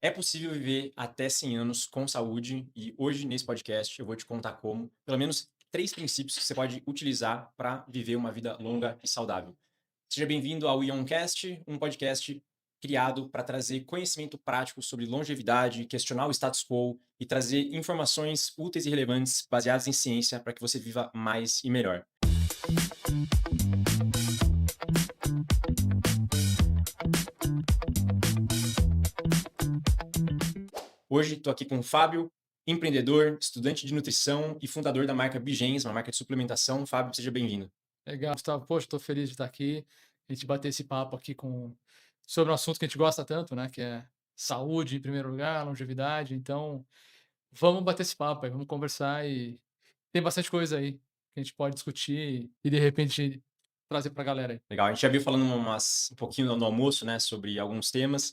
É possível viver até 100 anos com saúde e hoje, nesse podcast, eu vou te contar como, pelo menos 3 princípios que você pode utilizar para viver uma vida longa e saudável. Seja bem-vindo ao Ioncast, um podcast criado para trazer conhecimento prático sobre longevidade, questionar o status quo e trazer informações úteis e relevantes baseadas em ciência para que você viva mais e melhor. Hoje estou aqui com o Fábio, empreendedor, estudante de nutrição e fundador da marca Bigens, uma marca de suplementação. Fábio, seja bem-vindo. Legal, Gustavo. Poxa, estou feliz de estar aqui, a gente bater esse papo aqui sobre um assunto que a gente gosta tanto, né? Que é saúde em primeiro lugar, longevidade. Então, vamos bater esse papo aí, vamos conversar e tem bastante coisa aí que a gente pode discutir e de repente trazer para a galera aí. Legal, a gente já viu falando um pouquinho no almoço, né, sobre alguns temas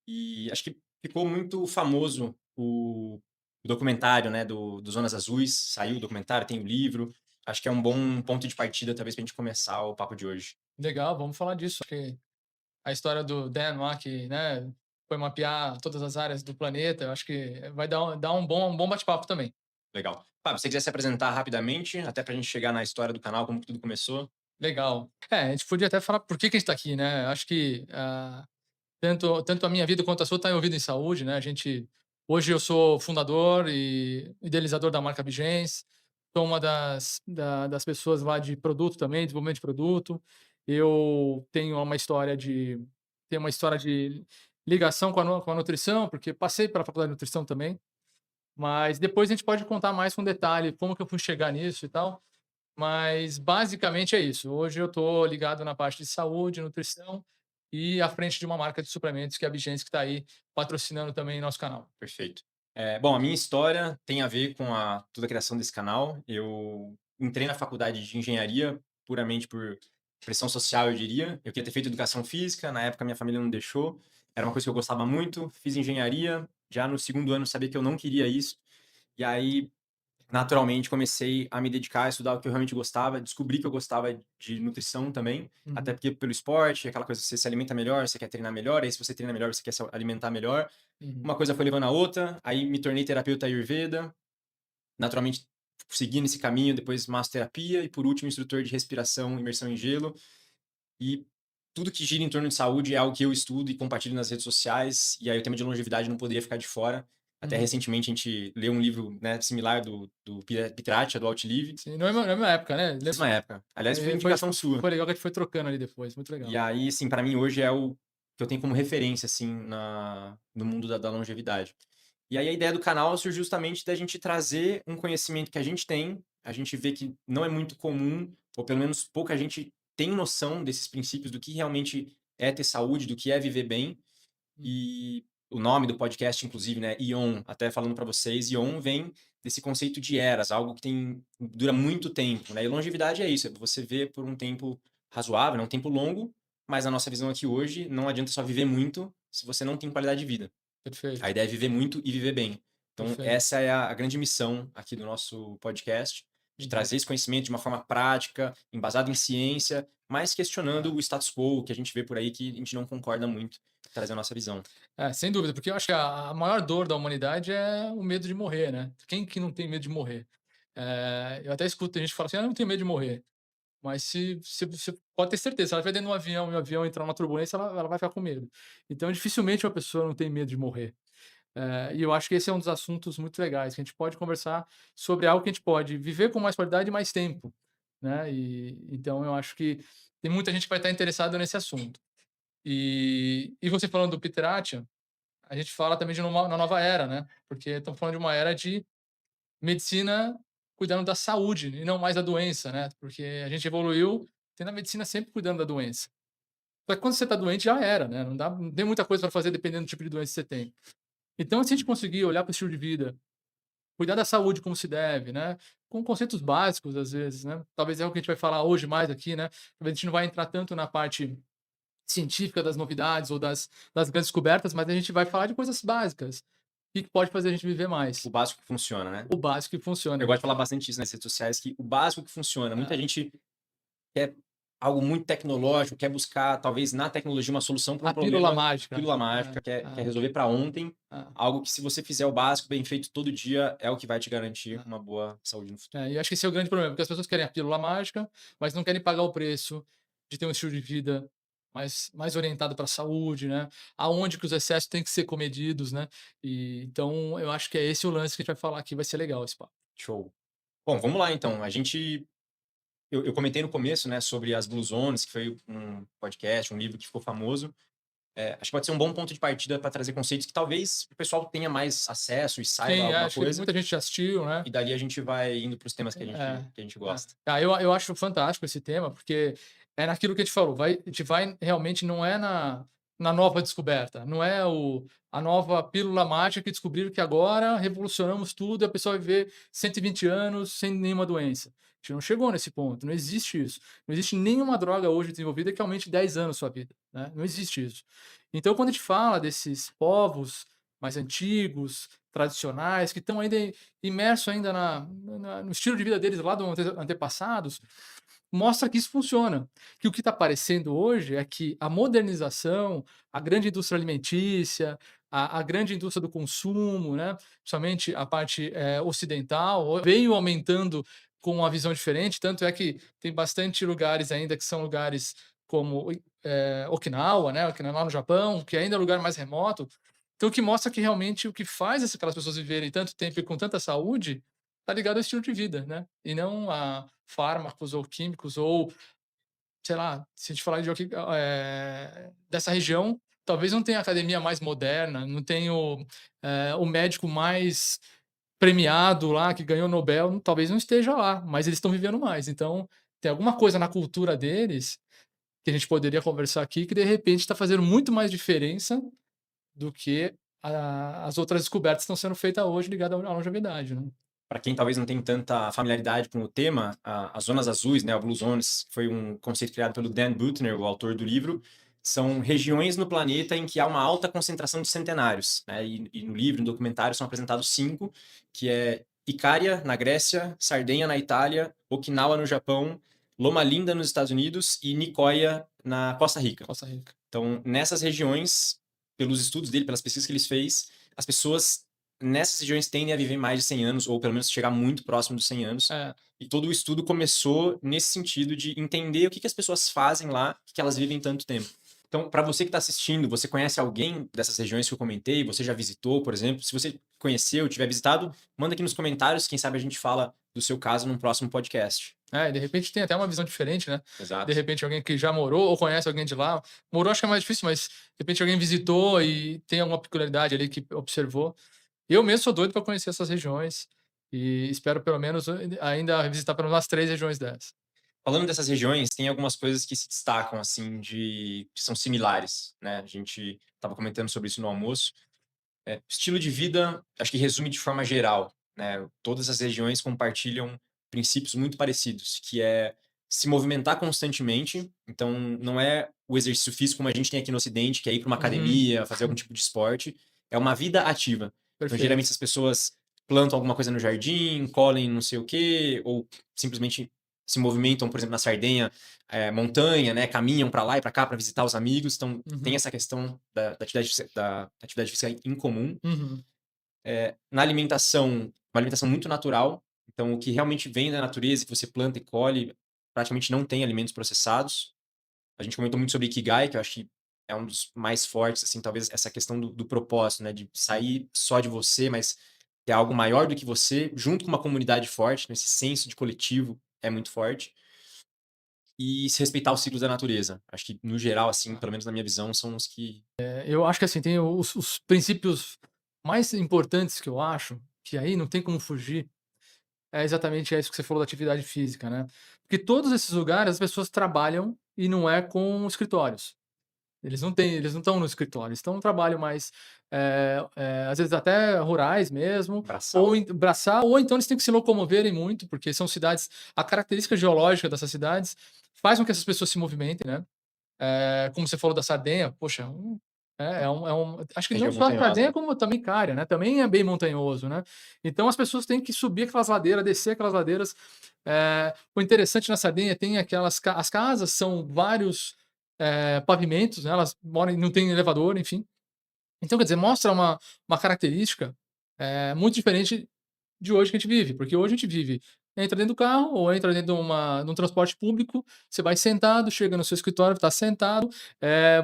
e acho que ficou muito famoso o documentário, né, do Zonas Azuis. Saiu o documentário, tem o livro. Acho que é um bom ponto de partida, talvez, para a gente começar o papo de hoje. Legal, vamos falar disso. Porque a história do Dan lá, que, né, foi mapear todas as áreas do planeta, eu acho que vai dar um bom bate-papo também. Legal. Fábio, se você quiser se apresentar rapidamente, até para a gente chegar na história do canal, como que tudo começou. Legal. A gente podia até falar por que que a gente está aqui, né? Acho que tanto a minha vida quanto a sua está envolvida em saúde, né? Hoje eu sou fundador e idealizador da marca Bigens, sou uma das pessoas lá de produto também, desenvolvimento de produto. Eu tenho uma história de ligação com a nutrição, porque passei pela faculdade de nutrição também, mas depois a gente pode contar mais com detalhe como que eu fui chegar nisso e tal. Mas basicamente é isso. Hoje eu estou ligado na parte de saúde, nutrição e à frente de uma marca de suplementos que é a Bigens, que está aí patrocinando também nosso canal. Perfeito. Bom, a minha história tem a ver com toda a criação desse canal. Eu entrei na faculdade de engenharia puramente por pressão social, eu diria. Eu queria ter feito educação física, na época minha família não deixou. Era uma coisa que eu gostava muito. Fiz engenharia, já no segundo ano sabia que eu não queria isso. E aí, naturalmente, comecei a me dedicar a estudar o que eu realmente gostava. Descobri que eu gostava de nutrição também, até Uhum, porque pelo esporte, aquela coisa, você se alimenta melhor, você quer treinar melhor, aí se você treina melhor, você quer se alimentar melhor. uhum. Uma coisa foi levando a outra, aí me tornei terapeuta Ayurveda, naturalmente segui nesse caminho, depois massoterapia e por último instrutor de respiração, imersão em gelo. E tudo que gira em torno de saúde é algo que eu estudo e compartilho nas redes sociais, e aí o tema de longevidade não poderia ficar de fora. Até Uhum. recentemente a gente leu um livro, né, similar do Pitratia, do Outlive, Sim, não é minha época, né? mesma época. Aliás, foi indicação sua. Foi legal que a gente foi trocando ali depois, muito E legal. aí, assim, para mim hoje é o que eu tenho como referência, assim, no mundo da longevidade. E aí a ideia do canal surgiu justamente da gente trazer um conhecimento que a gente vê que não é muito comum, ou pelo menos pouca gente tem noção desses princípios do que realmente é ter saúde, do que é viver bem. Uhum. E o nome do podcast, inclusive, né, Ion, até falando para vocês, Ion vem desse conceito de eras, algo que dura muito tempo, né? E longevidade é isso, é você ver por um tempo razoável, né, um tempo longo, mas na nossa visão aqui hoje, não adianta só viver muito se você não tem qualidade de vida. A Perfeito, ideia é viver muito e viver bem. Então, perfeito. essa é a grande missão aqui do nosso podcast, de Uhum. trazer esse conhecimento de uma forma prática, embasado em ciência, mas questionando o status quo que a gente vê por aí que a gente não concorda muito, trazer a nossa visão. Sem dúvida, porque eu acho que a maior dor da humanidade é o medo de morrer, né? Quem que não tem medo de morrer? Eu até escuto a gente falar assim: "Ah, eu não tenho medo de morrer". Mas se você pode ter certeza, se ela estiver dentro de um avião e o avião entrar numa turbulência, ela vai ficar com medo. Então, dificilmente uma pessoa não tem medo de morrer. E eu acho que esse é um dos assuntos muito legais, que a gente pode conversar sobre algo que a gente pode viver com mais qualidade e mais tempo, né. Então eu acho que tem muita gente que vai estar interessada nesse assunto. E você falando do Peter Attia, a gente fala também de uma nova era, né, porque estamos falando de uma era de medicina cuidando da saúde e não mais da doença, né, porque a gente evoluiu tendo a medicina sempre cuidando da doença. Só que quando você está doente já era, né, não tem muita coisa para fazer dependendo do tipo de doença que você tem. Então, se a gente conseguir olhar para o estilo de vida, cuidar da saúde como se deve, né, com conceitos básicos às vezes, né, talvez é o que a gente vai falar hoje mais aqui, né, talvez a gente não vai entrar tanto na parte científica das novidades ou das grandes descobertas, mas a gente vai falar de coisas básicas, que pode fazer a gente viver O mais. básico que funciona, né? O básico que Eu funciona. gosto de falar bastante isso nas redes sociais, que o básico que funciona. Muita Ah, gente quer algo muito tecnológico, quer buscar talvez na tecnologia uma solução para um A pílula problema, mágica. pílula mágica, quer resolver para ontem, algo que se você fizer o básico bem feito todo dia é o que vai te garantir uma boa saúde no futuro. E acho que esse é o grande problema, porque as pessoas querem a pílula mágica, mas não querem pagar o preço de ter um estilo de vida mais orientado para a saúde, né? Aonde que os excessos têm que ser comedidos, né? Então, eu acho que é esse o lance que a gente vai falar aqui, vai ser legal esse papo. Show. Bom, vamos lá então. Eu comentei no começo, né, sobre as Blue Zones, que foi um podcast, um livro que ficou famoso. Acho que pode ser um bom ponto de partida para trazer conceitos que talvez o pessoal tenha mais acesso e saiba Sim, alguma acho que coisa. muita gente já assistiu, né? E dali a gente vai indo para os temas É, que a gente gosta. eu acho fantástico esse tema, porque é naquilo que a gente falou, a gente vai realmente não é na nova descoberta, não é a nova pílula mágica que descobriram que agora revolucionamos tudo e a pessoa vai viver 120 anos sem nenhuma doença. A gente não chegou nesse ponto, não existe isso. Não existe nenhuma droga hoje desenvolvida que aumente 10 anos sua vida, né? Não existe isso. Então, quando a gente fala desses povos mais antigos, tradicionais, que estão ainda imersos ainda no estilo de vida deles lá do antepassados, mostra que isso funciona. Que o que está aparecendo hoje é que a modernização, a grande indústria alimentícia, a grande indústria do consumo, né, principalmente a parte ocidental, veio aumentando com uma visão diferente, tanto é que tem bastante lugares ainda que são lugares como Okinawa, né, Okinawa lá no Japão, que ainda é um lugar mais remoto, então, o que mostra que realmente o que faz aquelas pessoas viverem tanto tempo e com tanta saúde, tá ligado ao estilo de vida, né? E não a fármacos ou químicos ou, sei lá, se a gente falar de dessa região, talvez não tenha a academia mais moderna, não tenha o médico mais premiado lá, que ganhou Nobel, talvez não esteja lá, mas eles estão vivendo mais. Então, tem alguma coisa na cultura deles que a gente poderia conversar aqui que, de repente, está fazendo muito mais diferença do que as outras descobertas que estão sendo feitas hoje ligadas à longevidade, né. Para quem talvez não tenha tanta familiaridade com o tema, as zonas azuis, né, a Blue Zones, foi um conceito criado pelo Dan Buettner, o autor do livro. São regiões no planeta em que há uma alta concentração de centenários, né? E no livro, no documentário, são apresentados 5, que é Icária, na Grécia, Sardenha, na Itália, Okinawa, no Japão, Loma Linda, nos Estados Unidos e Nicoya, na Costa Rica. Costa Rica. Então, nessas regiões, pelos estudos dele, pelas pesquisas que ele fez, as pessoas nessas regiões tendem a viver mais de 100 anos, ou pelo menos chegar muito próximo dos 100 anos. É, E todo o estudo começou nesse sentido de entender o que as pessoas fazem lá, que elas vivem tanto tempo. Então, para você que está assistindo, você conhece alguém dessas regiões que eu comentei? Você já visitou, por exemplo? Se você conheceu, tiver visitado, manda aqui nos comentários. Quem sabe a gente fala do seu caso num próximo podcast. e de repente tem até uma visão diferente, né. Exato. De repente alguém que já morou ou conhece alguém de lá. Morou acho que é mais difícil, mas de repente alguém visitou e tem alguma peculiaridade ali que observou. Eu mesmo sou doido para conhecer essas regiões e espero pelo menos ainda visitar pelo menos umas 3 regiões dessas. Falando dessas regiões, tem algumas coisas que se destacam, assim, que são similares, né? A gente estava comentando sobre isso no almoço. Estilo de vida, acho que resume de forma geral, né? Todas as regiões compartilham princípios muito parecidos, que é se movimentar constantemente. Então, não é o exercício físico como a gente tem aqui no Ocidente, que é ir para uma Uhum. academia, fazer algum tipo de esporte. É uma vida ativa. Então, geralmente, Perfeito. as pessoas plantam alguma coisa no jardim, colhem não sei o quê, ou simplesmente se movimentam, por exemplo, na Sardenha, montanha, né? Caminham para lá e para cá para visitar os amigos. Então, tem Uhum. essa questão da atividade física em comum. Uhum. Na alimentação, uma alimentação muito natural. Então, o que realmente vem da natureza, que você planta e colhe, praticamente não tem alimentos processados. A gente comentou muito sobre Ikigai, que eu acho que é um dos mais fortes, assim, talvez essa questão do propósito, né? De sair só de você, mas ter algo maior do que você, junto com uma comunidade forte, né? Esse senso de coletivo é muito forte. E se respeitar os ciclos da natureza. Acho que, no geral, assim, pelo menos na minha visão, são os que. Eu acho que assim, tem os princípios mais importantes que eu acho, que aí não tem como fugir, é exatamente isso que você falou da atividade física, né. Porque todos esses lugares as pessoas trabalham e não é com escritórios. Eles não estão no escritório, eles estão no trabalho mais, às vezes até rurais mesmo, ou Braçal. braçal, ou então eles têm que se locomoverem muito, porque são cidades a característica geológica dessas cidades faz com que essas pessoas se movimentem, né. Como você falou da Sardenha, poxa, Acho que não Região só a montanhosa, Sardenha, né? como também Cária, né, também é bem montanhoso, né. Então as pessoas têm que subir aquelas ladeiras, descer aquelas ladeiras. O interessante na Sardenha tem aquelas as casas são vários, pavimentos, né, elas moram não tem elevador, enfim. Então, quer dizer, mostra uma característica, muito diferente de hoje que a gente vive, porque hoje a gente vive, entra dentro do carro ou entra dentro de um transporte público, você vai sentado, chega no seu escritório, está sentado,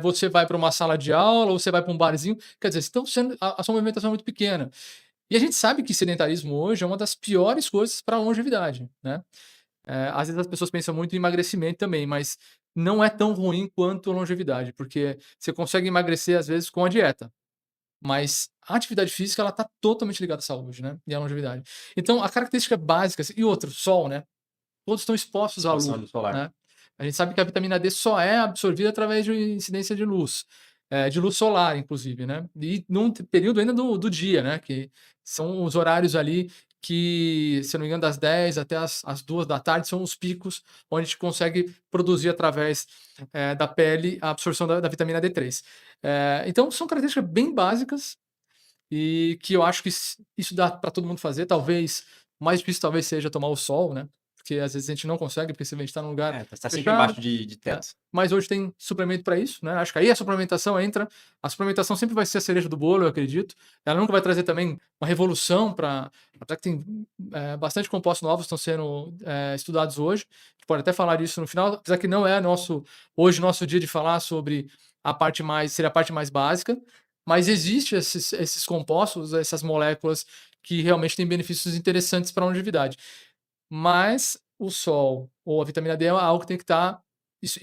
você vai para uma sala de aula ou você vai para um barzinho, quer dizer, estão sendo a sua movimentação é muito pequena. E a gente sabe que sedentarismo hoje é uma das piores coisas para a longevidade, né. Às vezes as pessoas pensam muito em emagrecimento também, mas não é tão ruim quanto a longevidade, porque você consegue emagrecer às vezes com a dieta. Mas a atividade física, ela tá totalmente ligada à saúde, né, e à longevidade. Então a característica básica assim e outro, sol, né, todos estão expostos à Exposição à luz, luz solar. né. A gente sabe que a vitamina D só é absorvida através de incidência de luz solar inclusive, né, e num período ainda do dia, né, que são os horários ali que, se eu não me engano, das 10 até as 2 da tarde são os picos onde a gente consegue produzir através, da pele a absorção da vitamina D3. Então são características bem básicas e que eu acho que isso dá para todo mundo fazer. Talvez o mais difícil talvez seja tomar o sol, né, porque às vezes a gente não consegue, porque se a gente está num lugar É, tá sempre fechado. embaixo de É, teto. mas hoje tem suplemento para isso, né, acho que aí a suplementação entra. A suplementação sempre vai ser a cereja do bolo, eu acredito. Ela nunca vai trazer também uma revolução para, apesar que tem, bastante compostos novos estão sendo, estudados hoje. A gente pode até falar disso no final, apesar que não é nosso dia de falar sobre a parte mais seria a parte mais básica, mas existe esses compostos, essas moléculas que realmente têm benefícios interessantes para a longevidade. Mas o sol ou a vitamina D é algo que tem que estar. Isso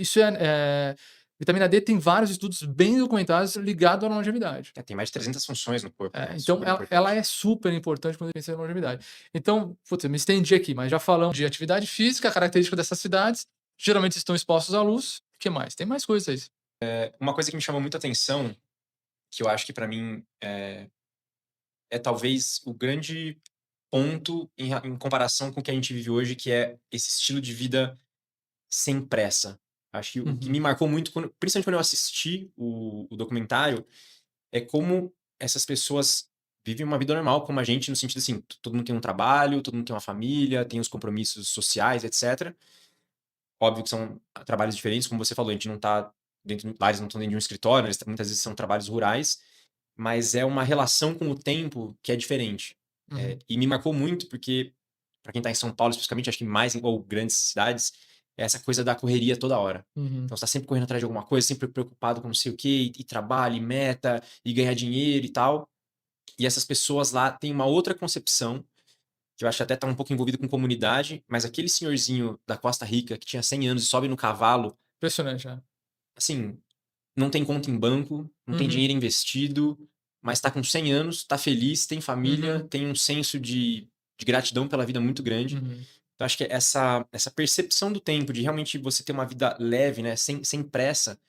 vitamina D tem vários estudos bem documentados ligados à longevidade. É, tem mais de 300 funções no corpo, né? Então Super ela importante. é super importante quando a gente pensa em longevidade. Então, putz, eu me estendi aqui, mas já falamos de atividade física, característica dessas cidades, geralmente estão expostos à luz. O que mais? Tem mais coisas aí. Uma coisa que me chamou muita atenção, que eu acho que para mim é talvez o grande ponto em comparação com o que a gente vive hoje, que é esse estilo de vida sem pressa. Acho que o que me Uhum, marcou muito, principalmente quando eu assisti o documentário, é como essas pessoas vivem uma vida normal, como a gente, no sentido assim, todo mundo tem um trabalho, todo mundo tem uma família, tem os compromissos sociais, etc. Óbvio que são trabalhos diferentes, como você falou, a gente não tá dentro, lá eles não estão dentro de um escritório, eles muitas vezes são trabalhos rurais, mas é uma relação com o tempo que é diferente. uhum, E me marcou muito porque, para quem está em São Paulo especificamente, acho que mais ou grandes cidades, é essa coisa da correria toda hora. uhum, Então você tá sempre correndo atrás de alguma coisa, sempre preocupado com não sei o quê, e trabalho, e meta, e ganhar dinheiro e tal. E essas pessoas lá têm uma outra concepção, que eu acho que até tá um pouco envolvido com comunidade, mas aquele senhorzinho da Costa Rica que tinha 100 anos e sobe no cavalo, impressionante, assim, não tem conta em banco, não tem Uhum, dinheiro investido, mas tá com 100 anos, tá feliz, tem família, uhum, tem um senso de gratidão pela vida muito grande. uhum. Então acho que essa percepção do tempo, de realmente você ter uma vida leve, né, sem pressa,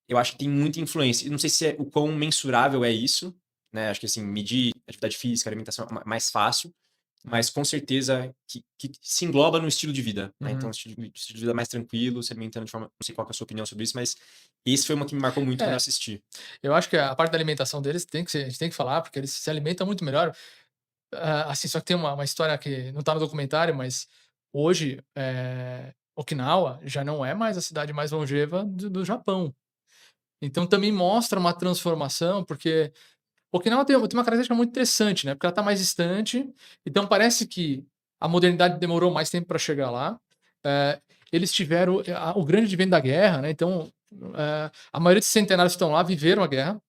eu acho que tem muita influência. E não sei se o quão mensurável é isso, né? Acho que assim, medir atividade física, alimentação é mais fácil, É, mas com certeza que se engloba no estilo de vida, né? Então, uhum. estilo de vida mais tranquilo, se alimentando de forma. Não sei qual que é a sua opinião sobre isso, mas esse foi uma que me marcou muito quando eu É, assisti. eu acho que a parte da alimentação deles tem que ser a gente tem que falar, porque eles se alimentam muito melhor. Assim, só que tem uma história que não tá no documentário, mas hoje, Okinawa já não é mais a cidade mais longeva do Japão. Então também mostra uma transformação, porque Okinawa tem uma característica muito interessante, né, porque ela tá mais distante, então parece que a modernidade demorou mais tempo para chegar lá. Eh, Eles tiveram o grande advento da guerra, né, então, a maioria desses centenários que estão lá viveram a guerra.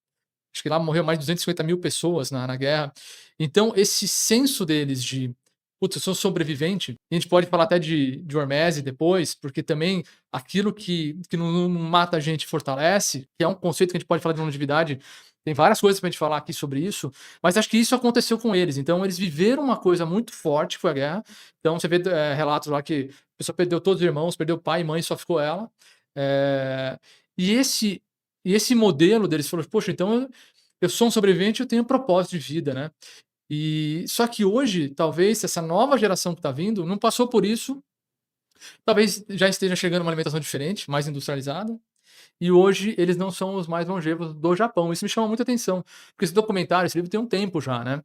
Acho que lá morreu mais de 250.000 pessoas na guerra. Então esse senso deles de: "Putz, eu sou sobrevivente", a gente pode falar até de Hormese depois, porque também aquilo que não mata a gente fortalece, que é um conceito que a gente pode falar de longevidade, tem várias coisas pra gente falar aqui sobre isso, mas acho que isso aconteceu com eles. Então eles viveram uma coisa muito forte, que foi a guerra. Então você vê, relatos lá que a pessoa perdeu todos os irmãos, perdeu pai e mãe, só ficou ela. Eh, e esse modelo deles falou: "Poxa, então eu sou um sobrevivente, eu tenho um propósito de vida, né?" E só que hoje, talvez, essa nova geração que está vindo não passou por isso, talvez já esteja chegando uma alimentação diferente, mais industrializada. e hoje eles não são os mais longevos do Japão. Isso me chama muita atenção, porque esse documentário, esse livro tem um tempo já, né.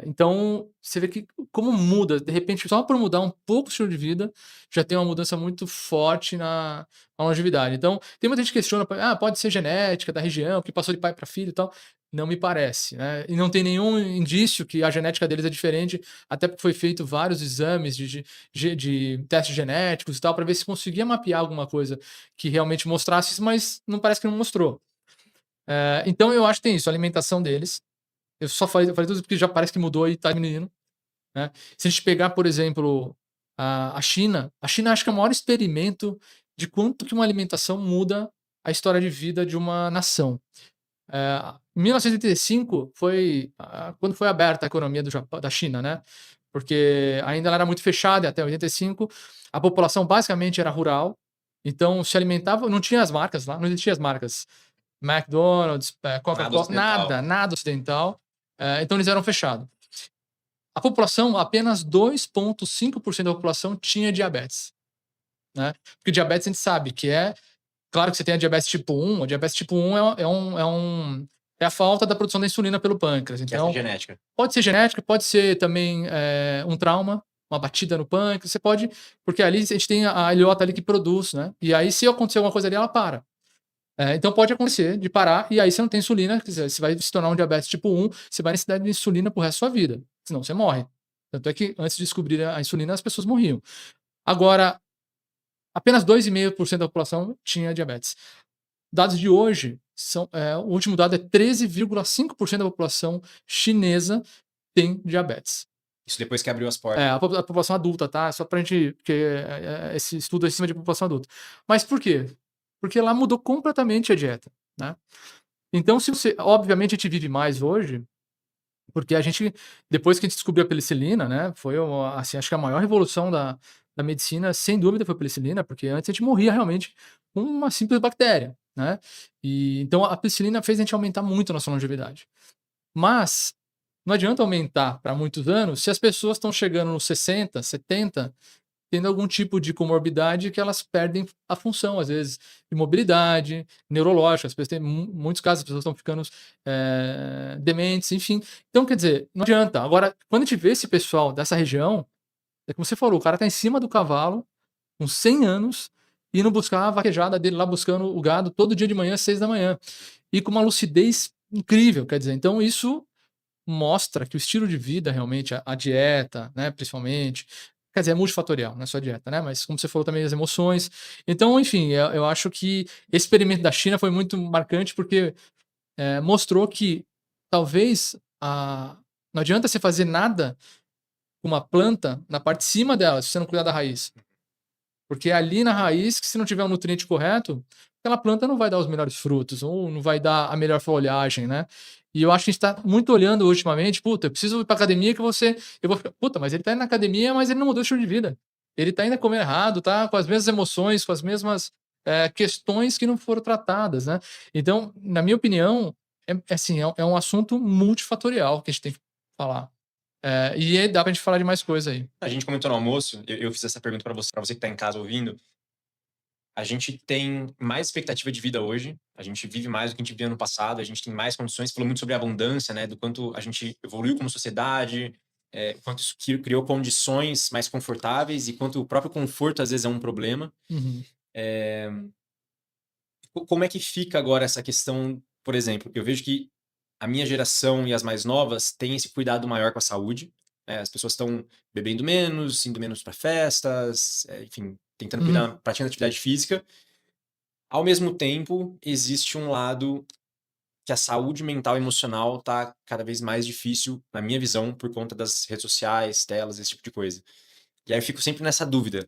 Então você vê que como muda, de repente, só por mudar um pouco o estilo de vida, já tem uma mudança muito forte na longevidade. Então, tem muita gente que questiona, pode ser genética da região, que passou de pai para filho e tal. Não me parece, né, e não tem nenhum indício que a genética deles é diferente, até porque foi feito vários exames de testes genéticos e tal, para ver se conseguia mapear alguma coisa que realmente mostrasse isso, mas não parece que não mostrou. Então eu acho que tem isso, a alimentação deles. Eu falei tudo porque já parece que mudou e tá diminuindo, né. Se a gente pegar, por exemplo, a China acho que é o maior experimento de quanto que uma alimentação muda a história de vida de uma nação. Em 1985 foi quando foi aberta a economia da China, né, porque ainda ela era muito fechada e até 85 a população basicamente era rural, então se alimentava, não tinha as marcas lá, não existiam as marcas McDonald's, Nada Coca-Cola, ocidental. nada ocidental, então eles eram fechados. A população, apenas 2,5% da população tinha diabetes, né, porque diabetes a gente sabe que claro que você tem a diabetes tipo 1, a diabetes tipo 1 é a falta da produção da insulina pelo pâncreas, Que essa é então genética. pode ser genética, pode ser também, um trauma, uma batida no pâncreas, você pode porque ali a gente tem a ilhota ali que produz, né, e aí se acontecer alguma coisa ali, ela para. Então pode acontecer de parar, e aí você não tem insulina, quer dizer, você vai se tornar um diabetes tipo 1, você vai necessitar de insulina para o resto da sua vida, senão você morre. Tanto é que antes de descobrir a insulina, as pessoas morriam. Agora, apenas 2,5% da população tinha diabetes. Dados de hoje o último dado é 13,5% da população chinesa tem diabetes. Isso depois que abriu as portas. A população adulta, tá? Só pra gente, porque esse estudo é em cima de população adulta. Mas por quê? Porque lá mudou completamente a dieta, né? Então, se você, obviamente, a gente vive mais hoje, porque a gente, depois que a gente descobriu a penicilina, né? Foi assim, acho que a maior revolução da medicina, sem dúvida, foi a penicilina, porque antes a gente morria realmente com uma simples bactéria, né? E então a penicilina fez a gente aumentar muito a nossa longevidade. Mas não adianta aumentar para muitos anos se as pessoas estão chegando nos 60, 70, tendo algum tipo de comorbidade que elas perdem a função, às vezes, de mobilidade, neurológica. As pessoas têm muitos casos, as pessoas estão ficando dementes, enfim. Então, quer dizer, não adianta. Agora, quando a gente vê esse pessoal dessa região, é como você falou, o cara tá em cima do cavalo, com 100 anos, indo buscar a vaquejada dele lá, buscando o gado todo dia de manhã, às 6 da manhã. E com uma lucidez incrível, quer dizer, então isso mostra que o estilo de vida realmente, a dieta, né, principalmente, quer dizer, é multifatorial, não é só a dieta, né, mas como você falou também as emoções. Então, enfim, eu acho que esse experimento da China foi muito marcante, porque, mostrou que talvez não adianta você fazer nada com uma planta na parte de cima dela, se você não cuidar da raiz. Porque é ali na raiz que se não tiver o nutriente correto, aquela planta não vai dar os melhores frutos, ou não vai dar a melhor folhagem, né. E eu acho que a gente tá muito olhando ultimamente: "Puta, eu preciso ir pra academia que eu vou ficar", puta, mas ele tá indo na academia, mas ele não mudou o estilo de vida. Ele tá ainda comendo errado, tá com as mesmas emoções, com as mesmas, questões que não foram tratadas, né. Então, na minha opinião, assim, é um assunto multifatorial que a gente tem que falar. E aí dá pra gente falar de mais coisa aí. A gente comentou no almoço, eu fiz essa pergunta pra você que tá em casa ouvindo. A gente tem mais expectativa de vida hoje, a gente vive mais do que a gente vivia no passado, a gente tem mais condições, falou muito sobre a abundância, né, do quanto a gente evoluiu como sociedade, quanto isso criou condições mais confortáveis e quanto o próprio conforto às vezes é um problema. Uhum. Como é que fica agora essa questão, por exemplo, eu vejo que a minha geração e as mais novas têm esse cuidado maior com a saúde, as pessoas estão bebendo menos, indo menos para festas, enfim, tentando Uhum. cuidar, praticando atividade física. Ao mesmo tempo, existe um lado que a saúde mental e emocional tá cada vez mais difícil, na minha visão, por conta das redes sociais, telas, esse tipo de coisa. E aí eu fico sempre nessa dúvida: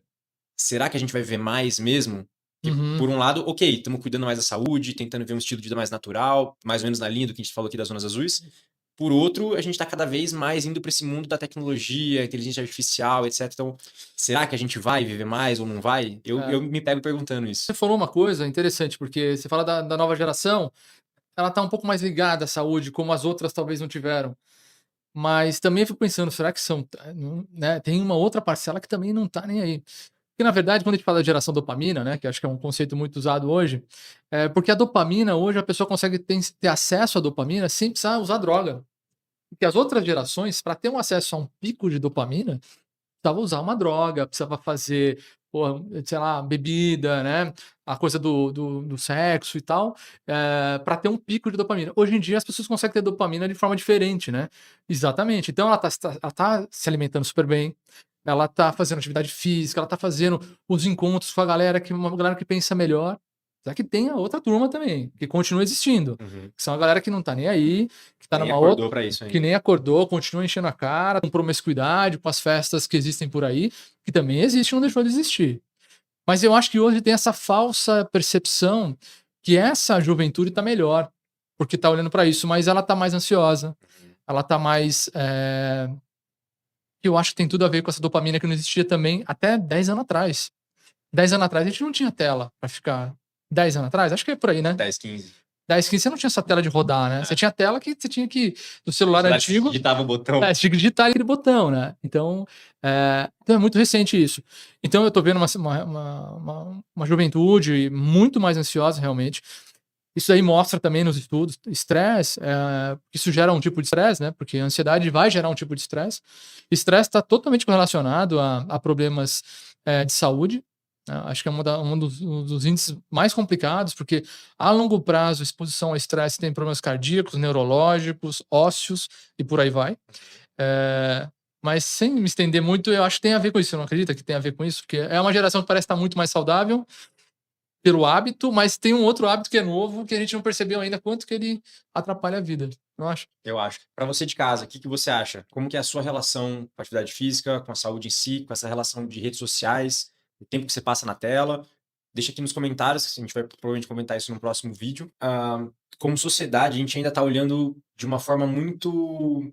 será que a gente vai viver mais mesmo? Que, Uhum. por um lado, ok, estamos cuidando mais da saúde, tentando ver um estilo de vida mais natural, mais ou menos na linha do que a gente falou aqui das zonas azuis. Por outro, a gente está cada vez mais indo para esse mundo da tecnologia, inteligência artificial, etc. Então, será que a gente vai viver mais ou não vai? Eu me pego perguntando isso. Você falou uma coisa interessante, porque você fala da nova geração, ela tá um pouco mais ligada à saúde, como as outras talvez não tiveram. Mas também eu fico pensando, será que são, né, tem uma outra parcela que também não tá nem aí. Porque, na verdade, quando a gente fala de geração dopamina, né, que acho que é um conceito muito usado hoje, porque a dopamina, hoje, a pessoa consegue ter acesso à dopamina sem precisar usar droga. Porque as outras gerações, para ter um acesso a um pico de dopamina, precisava usar uma droga, precisava fazer, porra, sei lá, bebida, né, a coisa do sexo e tal, pra ter um pico de dopamina. Hoje em dia as pessoas conseguem ter dopamina de forma diferente, né. Exatamente. Então ela tá se alimentando super bem, ela tá fazendo atividade física, ela tá fazendo os encontros com a galera uma galera que pensa melhor. Só que tem a outra turma também, que continua existindo, Uhum. que são a galera que não tá nem aí, que tá Nem numa outra acordou pra isso que ainda. nem acordou, continua enchendo a cara, com promiscuidade, com as festas que existem por aí, que também existe, não deixou de existir. Mas eu acho que hoje tem essa falsa percepção que essa juventude tá melhor, porque tá olhando para isso, mas ela tá mais ansiosa, ela tá mais, que eu acho que tem tudo a ver com essa dopamina que não existia também até 10 anos atrás. 10 anos atrás a gente não tinha tela pra ficar. 10 anos atrás? Acho que é por aí, né? 10, 15. 10, 15 você não tinha essa tela de rodar, né? Você tinha tela que você tinha que do celular Sei lá, antigo, digitava o botão. você tinha que digitar aquele botão, né? Então é muito recente isso. Então eu tô vendo uma juventude muito mais ansiosa, realmente. Isso aí mostra também nos estudos, estresse, isso gera um tipo de estresse, né? Porque a ansiedade vai gerar um tipo de estresse. Estresse está totalmente correlacionado a problemas de saúde, né? Acho que é um dos índices mais complicados, porque a longo prazo, a exposição ao estresse tem problemas cardíacos, neurológicos, ósseos e por aí vai. Eh, mas sem me estender muito, eu acho que tem a ver com isso. Você não acredita que tem a ver com isso? Porque é uma geração que parece estar muito mais saudável pelo hábito, mas tem um outro hábito que é novo, que a gente não percebeu ainda quanto que ele atrapalha a vida, não acha? Eu acho. Pra você de casa, o que que você acha? Como que é a sua relação com a atividade física, com a saúde em si, com essa relação de redes sociais, o tempo que você passa na tela? Deixa aqui nos comentários, que a gente vai provavelmente comentar isso no próximo vídeo. Como sociedade, a gente ainda está olhando de uma forma muito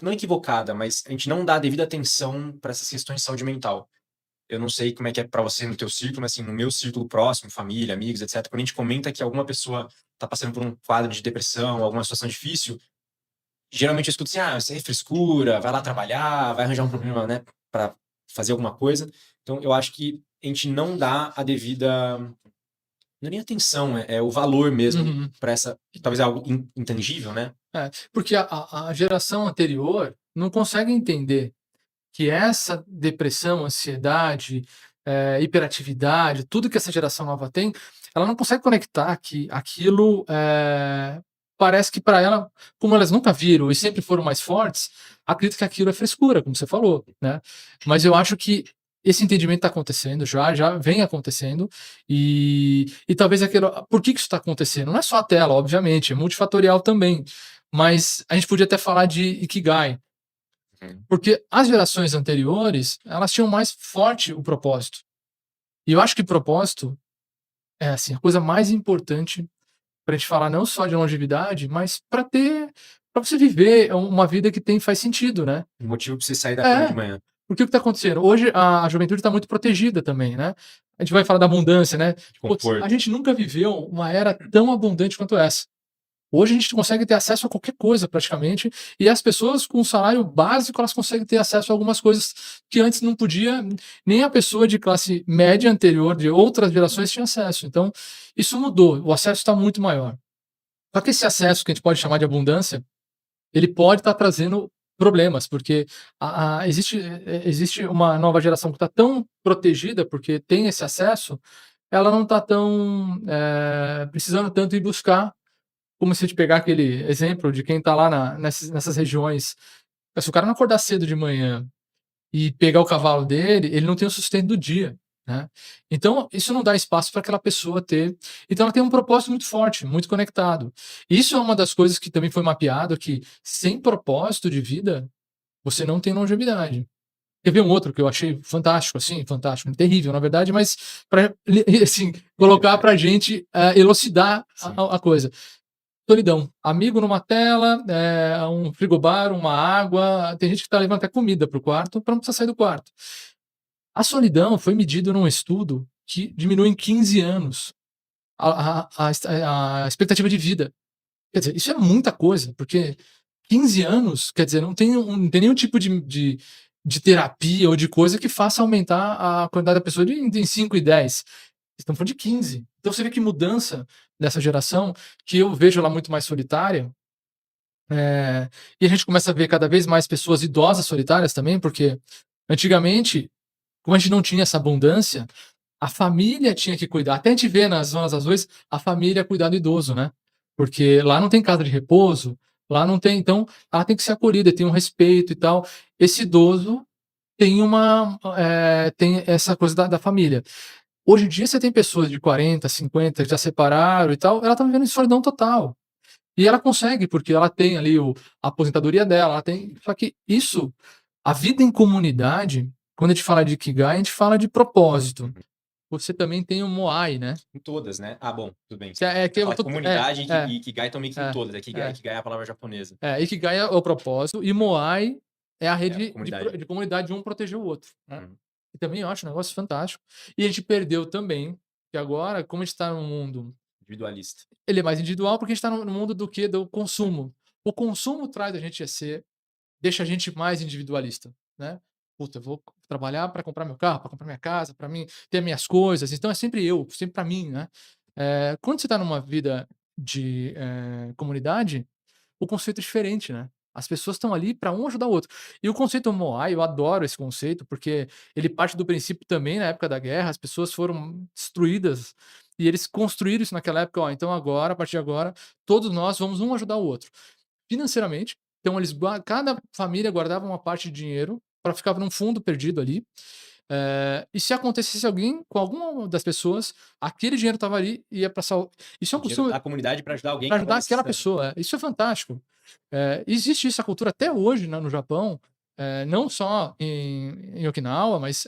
não equivocada, mas a gente não dá a devida atenção para essas questões de saúde mental. Eu não sei como é que é para você no teu círculo, mas assim, no meu círculo próximo, família, amigos, etc., quando a gente comenta que alguma pessoa está passando por um quadro de depressão, alguma situação difícil, geralmente eu escuto assim: "Ah, isso aí é frescura, vai lá trabalhar, vai arranjar um problema, né, para fazer alguma coisa". Então eu acho que a gente não dá a devida, não é nem atenção, é o valor mesmo Uhum. para essa, que talvez é algo intangível, né. Porque a geração anterior não consegue entender que essa depressão, ansiedade, hiperatividade, tudo que essa geração nova tem, ela não consegue conectar que aquilo, parece que para ela, como elas nunca viram e sempre foram mais fortes, acredita que aquilo é frescura, como você falou, né. Mas eu acho que esse entendimento está acontecendo, já vem acontecendo, e talvez aquilo, por que que isso está acontecendo? Não é só a tela, obviamente, é multifatorial também, mas a gente podia até falar de Ikigai, Uhum. porque as gerações anteriores, elas tinham mais forte o propósito. E eu acho que propósito é, assim, a coisa mais importante pra gente falar não só de longevidade, mas pra você viver uma vida que faz sentido, né. Um motivo para você sair da cama de É, manhã. porque o que tá acontecendo? Hoje a juventude tá muito protegida também, né. A gente vai falar da abundância, né. De Putz, a conforto. gente nunca viveu uma era tão abundante quanto essa. Hoje a gente consegue ter acesso a qualquer coisa praticamente, e as pessoas com um salário básico, elas conseguem ter acesso a algumas coisas que antes não podia, nem a pessoa de classe média anterior, de outras gerações, tinha acesso. Então, isso mudou, o acesso está muito maior. Só que esse acesso, que a gente pode chamar de abundância, ele pode estar trazendo problemas, porque existe uma nova geração que está tão protegida, porque tem esse acesso, ela não está tão, precisando tanto ir buscar, como se a gente pegar aquele exemplo de quem está lá nessas regiões. Se o cara não acordar cedo de manhã e pegar o cavalo dele, ele não tem o sustento do dia, né. Então, isso não dá espaço para aquela pessoa ter, então ela tem um propósito muito forte, muito conectado. Isso é uma das coisas que também foi mapeado, que sem propósito de vida, você não tem longevidade. Quer ver um outro que eu achei fantástico, assim, fantástico, terrível na verdade, mas para assim, colocar pra gente, elucidar Sim. a coisa. Solidão. Amigo numa tela, um frigobar, uma água. Tem gente que tá levando até comida para o quarto para não precisar sair do quarto. A solidão foi medido num estudo que diminui em 15 anos a expectativa de vida. Quer dizer, isso é muita coisa, porque 15 anos, quer dizer, não tem nenhum tipo de de terapia ou de coisa que faça aumentar a quantidade da pessoa em 5 e 10. Estamos falando de 15. Então você vê que mudança dessa geração, que eu vejo ela muito mais solitária, e a gente começa a ver cada vez mais pessoas idosas solitárias também, porque antigamente, como a gente não tinha essa abundância, a família tinha que cuidar. Até a gente vê nas zonas azuis a família cuidar do idoso, né? Porque lá não tem casa de repouso, lá não tem. Então, ela tem que ser acolhida, tem um respeito e tal. Esse idoso tem essa coisa da família. Hoje em dia, você tem pessoas de 40, 50 que já separaram e tal, ela tá vivendo em solidão total. E ela consegue, porque ela tem ali a aposentadoria dela, ela tem. Só que isso, a vida em comunidade, quando a gente fala de Ikigai, a gente fala de propósito. Você também tem o Moai, né? Em todas, né? Ah, bom, tudo bem. Que é que Você eu fala tô. comunidade e Ikigai estão meio que em É, todas. Ikigai é a palavra japonesa. Ikigai é o propósito, e Moai é a É a rede comunidade. de comunidade de um proteger o outro, né? Uhum. E também eu acho um negócio fantástico. E a gente perdeu também, que agora, como a gente está num mundo, Individualista. ele é mais individual, porque a gente está no mundo do quê? Do consumo. O consumo traz a gente a ser deixa a gente mais individualista, né. "Puta, eu vou trabalhar para comprar meu carro, para comprar minha casa, para mim ter minhas coisas", então é sempre eu, sempre para mim, né. Quando você está numa vida de, comunidade, o conceito é diferente, né. As pessoas estão ali para um ajudar o outro. E o conceito Moai, eu adoro esse conceito, porque ele parte do princípio também na época da guerra, as pessoas foram destruídas, e eles construíram isso naquela época: "Ó, então agora, a partir de agora, todos nós vamos um ajudar o outro". Financeiramente, então eles cada família guardava uma parte de dinheiro para ficar num fundo perdido ali, e se acontecesse alguém com alguma das pessoas, aquele dinheiro estava ali e ia para isso é O um dinheiro costume da comunidade para ajudar alguém para que estava ajudar aquela necessitando. pessoa, isso é fantástico. Existe essa cultura até hoje, né, no Japão, não só em Okinawa, mas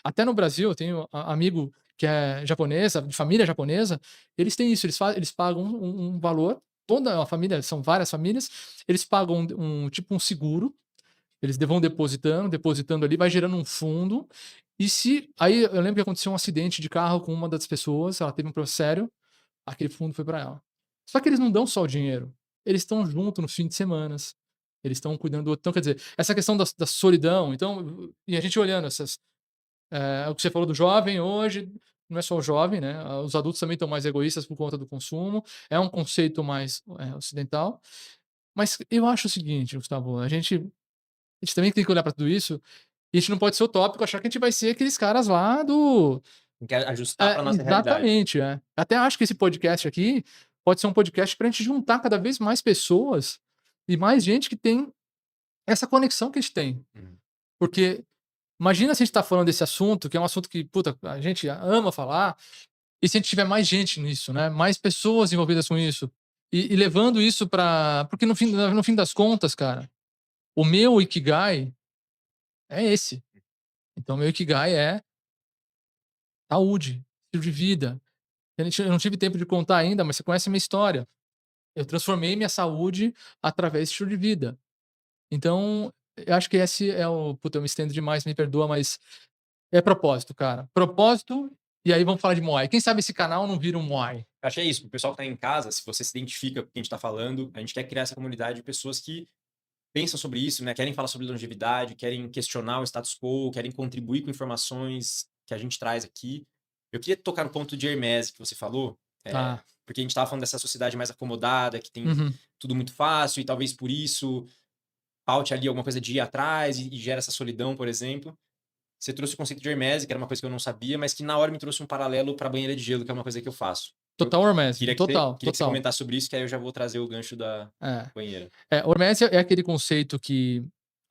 até no Brasil, eu tenho amigo que é japonesa, de família japonesa, eles têm isso, eles pagam um valor, toda a família, são várias famílias, eles pagam tipo um seguro, eles vão depositando ali, vai gerando um fundo, e se aí eu lembro que aconteceu um acidente de carro com uma das pessoas, ela teve um problema sério, aquele fundo foi para ela. Só que eles não dão só o dinheiro, eles estão junto nos fins de semanas, eles estão cuidando do outro. Então, quer dizer, essa questão da solidão, então, e a gente olhando o que você falou do jovem hoje, não é só o jovem, né, os adultos também estão mais egoístas por conta do consumo, é um conceito mais, ocidental. Mas eu acho o seguinte, Gustavo, a gente também tem que olhar para tudo isso, e a gente não pode ser utópico, achar que a gente vai ser aqueles caras lá do Tem que ajustar para nossa realidade. exatamente, é. Até acho que esse podcast aqui pode ser um podcast pra gente juntar cada vez mais pessoas e mais gente que tem essa conexão que a gente tem. Uhum. Porque imagina se a gente tá falando desse assunto, que é um assunto que, puta, a gente ama falar, e se a gente tiver mais gente nisso, né, mais pessoas envolvidas com isso, e levando isso pra porque no fim das contas, cara, o meu ikigai é esse. Então meu ikigai é saúde, estilo de vida. Eu não tive tempo de contar ainda, mas você conhece a minha história. Eu transformei minha saúde através do estilo de vida. Então, eu acho que esse é o puta, eu me estendo demais, me perdoa, mas é propósito, cara. Propósito, e aí vamos falar de Moai. Quem sabe esse canal não vira um Moai. Acho que é isso. O pessoal que está em casa, se você se identifica com o que a gente está falando, a gente quer criar essa comunidade de pessoas que pensam sobre isso, né? Querem falar sobre longevidade, querem questionar o status quo, querem contribuir com informações que a gente traz aqui. Eu queria tocar no ponto de Hermès que você falou, Tá. porque a gente estava falando dessa sociedade mais acomodada, que tem Uhum. tudo muito fácil e talvez por isso paute ali alguma coisa de ir atrás e gera essa solidão, por exemplo. Você trouxe o conceito de Hermès, que era uma coisa que eu não sabia, mas que na hora me trouxe um paralelo para banheira de gelo, que é uma coisa que eu faço. Eu Total hormésio, queria que você total. comentasse sobre isso, que aí eu já vou trazer o gancho da É. banheira. Hormésio é aquele conceito que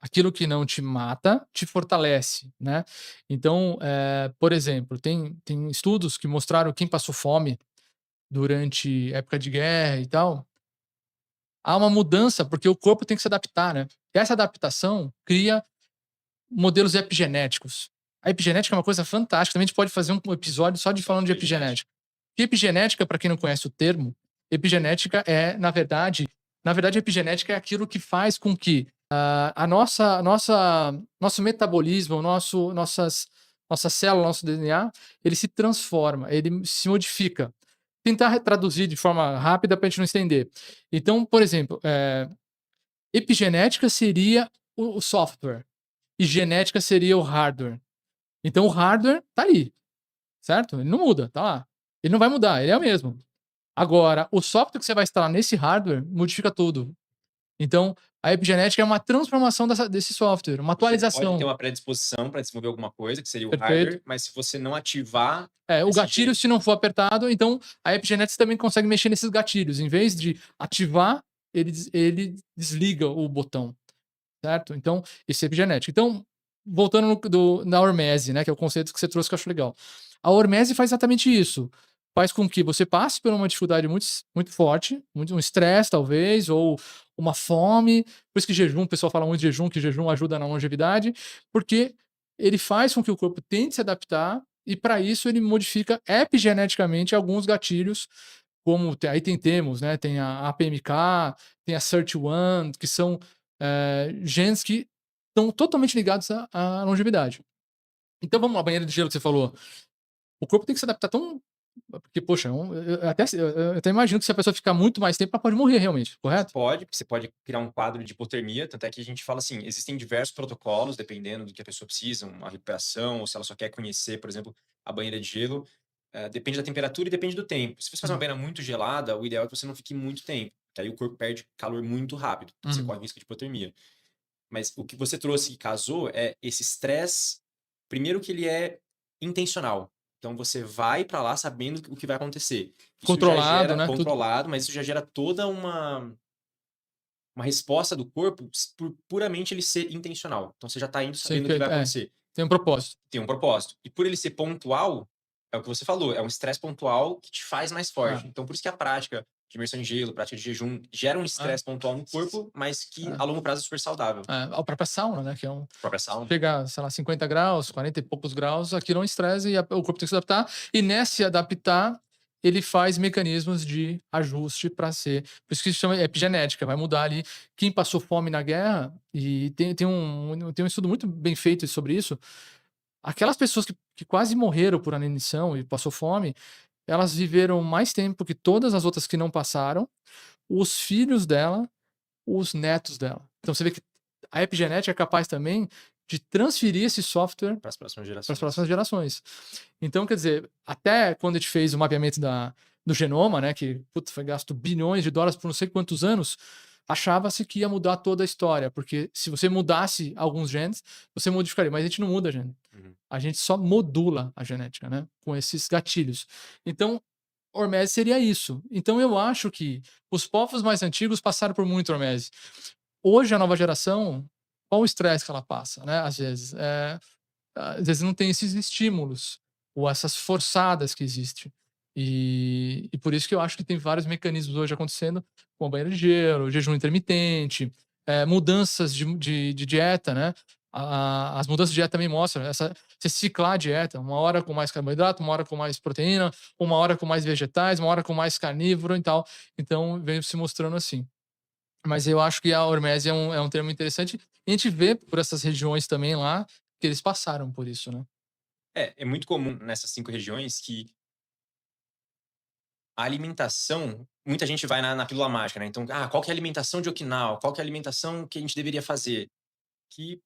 aquilo que não te mata, te fortalece, né. Então, por exemplo, tem estudos que mostraram quem passou fome durante época de guerra e tal, há uma mudança, porque o corpo tem que se adaptar, né. Essa adaptação cria modelos epigenéticos. A epigenética é uma coisa fantástica, também a gente pode fazer um episódio só de falando de Epigenética. epigenética. E epigenética, para quem não conhece o termo, epigenética é, na verdade, a epigenética é aquilo que faz com que nosso metabolismo, nossa célula, nosso DNA, ele se transforma, ele se modifica. Tentar traduzir de forma rápida para a gente não estender. Então, por exemplo, epigenética seria o software. e genética seria o hardware. Então o hardware tá ali, certo? Ele não muda, tá lá. Ele não vai mudar, ele é o mesmo. Agora, o software que você vai instalar nesse hardware modifica tudo. Então, a epigenética é uma transformação desse software, uma Você pode ter atualização. uma predisposição para desenvolver alguma coisa, que seria o Perfeito. hardware, mas se você não ativar O esse gatilho, gene, se não for apertado, então a epigenética também consegue mexer nesses gatilhos. Em vez de ativar, ele desliga o botão, certo? Então, isso é epigenética. Então, voltando na hormese, né, que é o conceito que você trouxe que eu acho legal. A hormese faz exatamente isso. Faz com que você passe por uma dificuldade muito forte, muito um estresse talvez, ou uma fome. Por isso que jejum, o pessoal fala muito de jejum, que jejum ajuda na longevidade, porque ele faz com que o corpo tente se adaptar e para isso ele modifica epigeneticamente alguns gatilhos, como aí temos, né? Tem a APMK, tem a SIRT1, que são genes que estão totalmente ligados à longevidade. Então vamos lá, banheiro de gelo que você falou. O corpo tem que se adaptar tão. Porque, poxa, eu até imagino que se a pessoa ficar muito mais tempo, ela pode morrer realmente, correto? você pode criar um quadro de hipotermia, tanto é que a gente fala assim, existem diversos protocolos, dependendo do que a pessoa precisa, uma recuperação, ou se ela só quer conhecer, por exemplo, a banheira de gelo, depende da temperatura e depende do tempo. Se você fazer uma Uhum, banheira muito gelada, o ideal é que você não fique muito tempo, que aí o corpo perde calor muito rápido, então você uhum. corre risco de hipotermia. Mas o que você trouxe e casou é esse estresse, primeiro que ele é intencional. Então você vai para lá sabendo o que vai acontecer. Isso já Controlado, gera né? Tudo. controlado, mas isso já gera toda uma resposta do corpo por puramente ele ser intencional. Então você já está indo Sei sabendo o que que vai acontecer. tem um propósito. Tem um propósito. E por ele ser pontual, é o que você falou, é um estresse pontual que te faz mais É, forte. Então por isso que a prática de imersão em gelo, prática de jejum, gera um é, estresse pontual no corpo, mas que é. a longo prazo é super saudável. A própria sauna, né? Que é um. A própria sauna. Chega, sei lá, 50 graus, 40 e poucos graus, aquilo é um estresse e o corpo tem que se adaptar. E nesse adaptar, ele faz mecanismos de ajuste para ser. Por isso que se chama epigenética, vai mudar ali. Quem passou fome na guerra, e tem um estudo muito bem feito sobre isso. Aquelas pessoas que quase morreram por inanição e passou fome, elas viveram mais tempo que todas as outras que não passaram, os filhos dela, os netos dela. Então você vê que a epigenética é capaz também de transferir esse software Para as próximas para as gerações. próximas gerações. Então, quer dizer, até quando a gente fez o mapeamento do genoma, né, que putz, foi gasto bilhões de dólares por não sei quantos anos, achava-se que ia mudar toda a história, porque se você mudasse alguns genes, você modificaria, mas a gente não muda gene. Uhum. A gente só modula a genética, né, com esses gatilhos. Então, hormese seria isso. Então, eu acho que os povos mais antigos passaram por muito hormese. Hoje, a nova geração, qual o estresse que ela passa, né? Às vezes não tem esses estímulos ou essas forçadas que existem. E por isso que eu acho que tem vários mecanismos hoje acontecendo, como banheiro de gelo, jejum intermitente, mudanças de dieta, né? As mudanças de dieta também mostram você ciclar a dieta, uma hora com mais carboidrato, uma hora com mais proteína, uma hora com mais vegetais, uma hora com mais carnívoro e tal. Então, vem se mostrando assim. Mas eu acho que a hormese é um termo interessante. E a gente vê por essas regiões também lá que eles passaram por isso, né? É muito comum nessas 5 regiões que a alimentação, muita gente vai na pílula mágica, né? Então, qual que é a alimentação de Okinawa? Qual que é a alimentação que a gente deveria fazer? Que,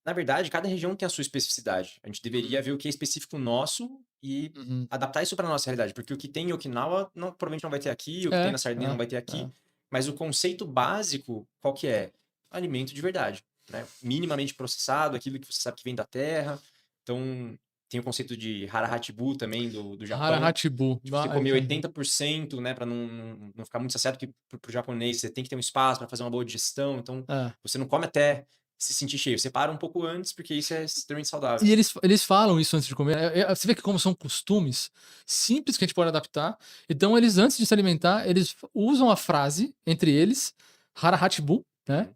na verdade, cada região tem a sua especificidade. A gente deveria Uhum. ver o que é específico nosso e Uhum. adaptar isso para nossa realidade, porque o que tem em Okinawa provavelmente não vai ter aqui, o que tem na Sardenha não vai ter É. aqui, mas o conceito básico, qual que é? Alimento de verdade, né? Minimamente processado, aquilo que você sabe que vem da terra. Então, tem o conceito de Hara-Hatibu também do Japão. Hara-Hatibu. Tipo, você comer 80%, né, para não ficar muito saciado, porque pro japonês você tem que ter um espaço para fazer uma boa digestão, então É. você não come até se sentir cheio. Você para um pouco antes, porque isso é extremamente saudável. E eles falam isso antes de comer. Você vê que como são costumes simples que a gente pode adaptar. Então, eles, antes de se alimentar, eles usam a frase entre eles, Hara-Hatibu, né? Uhum.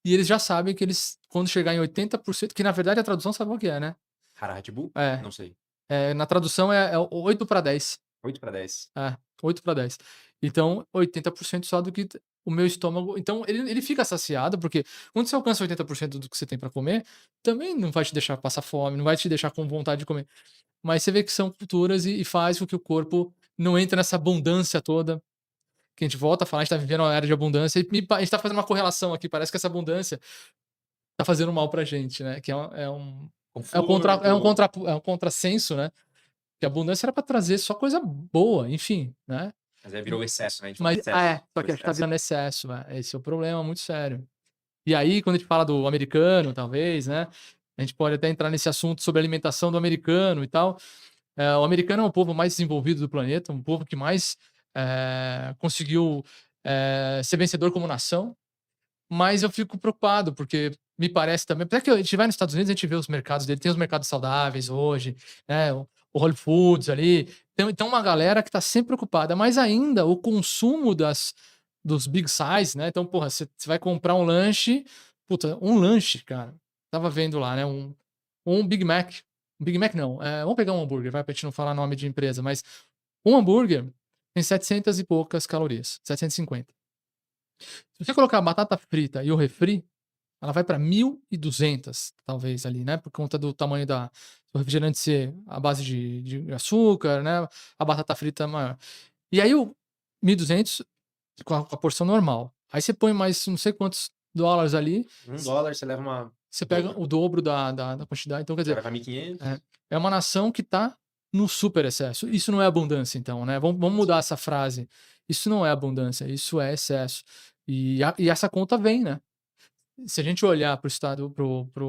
E eles já sabem que eles, quando chegar em 80%, que na verdade a tradução sabe o que é, né? Hara-Hatibu? É. Não sei. Na tradução é 8 para 10. 8 para 10. 8 para 10. Então, 80% só do que o meu estômago. Então, ele fica saciado, porque quando você alcança 80% do que você tem para comer, também não vai te deixar passar fome, não vai te deixar com vontade de comer. Mas você vê que são culturas e faz com que o corpo não entre nessa abundância toda. Que a gente volta a falar, a gente tá vivendo uma era de abundância e a gente tá fazendo uma correlação aqui. Parece que essa abundância tá fazendo mal pra gente, né? Que Conforto. é um contrassenso, né? Que a abundância era pra trazer só coisa boa, enfim, né? Mas aí virou o excesso, né? A gente fala Mas excesso, só o que acho que tá excesso. virando excesso, né? Esse é o problema muito sério. E aí, quando a gente fala do americano, talvez, né? A gente pode até entrar nesse assunto sobre a alimentação do americano e tal. O americano é o povo mais desenvolvido do planeta, um povo que mais conseguiu ser vencedor como nação. Mas eu fico preocupado, porque me parece também. Até que a gente vai nos Estados Unidos, a gente vê os mercados dele, tem os mercados saudáveis hoje, né? O Whole Foods ali. Tem uma galera que está sempre preocupada, mas ainda o consumo dos big size, né? Então, porra, você vai comprar um lanche, puta, um lanche, cara. Tava vendo lá, né? Um Big Mac. Um Big Mac não, vamos pegar um hambúrguer, vai, pra gente não falar nome de empresa, mas um hambúrguer tem 700 e poucas calorias, 750. Se você colocar a batata frita e o refri, ela vai para 1.200, talvez ali, né, por conta do tamanho do refrigerante ser à base de açúcar, né, a batata frita é maior. E aí o 1.200 com a porção normal. Aí você põe mais não sei quantos dólares ali, $1 você leva uma você pega dobra. o dobro da quantidade. Então, quer Já dizer, vai pra 1.500. é uma nação que tá no super excesso. Isso não é abundância então, né, vamos mudar essa frase. Isso não é abundância, isso é excesso. E essa conta vem, né. Se a gente olhar para o estado,